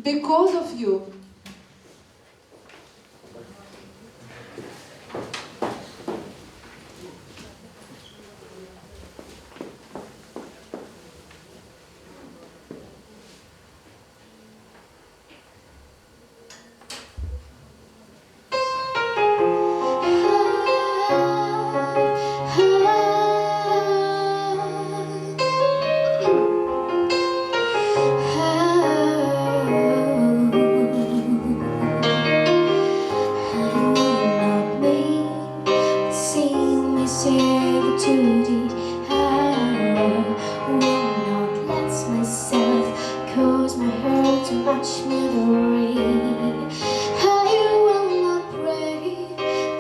because of you.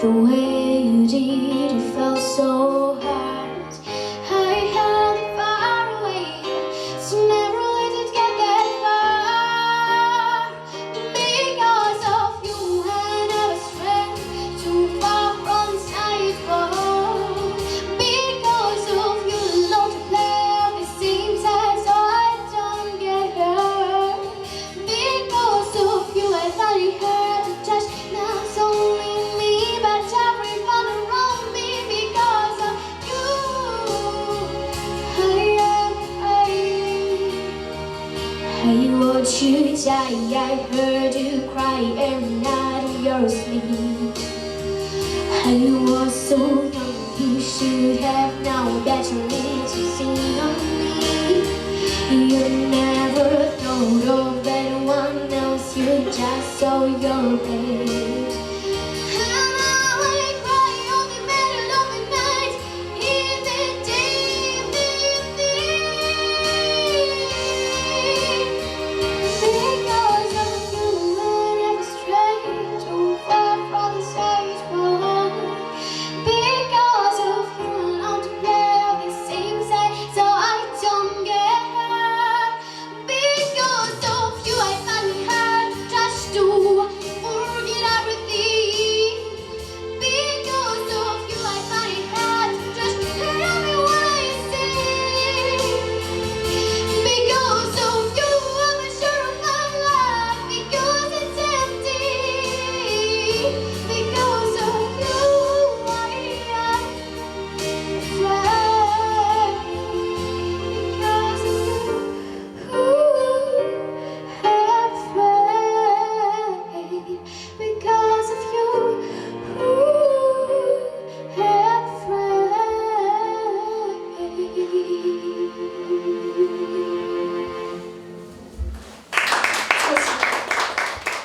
The way you did, it felt so hard. I held it far away, so never let it get that far. Because of you, I never strayed too far from sidewalk. Because of you, love to play on the same side so I don't get hurt. Because of you, I finally had to touch. Now it's only everyone around me because of you. I watched you die, I heard you cry every night of your sleep. I was so young, you should have known better than to see on me. You never thought of anyone else, you just saw your fate.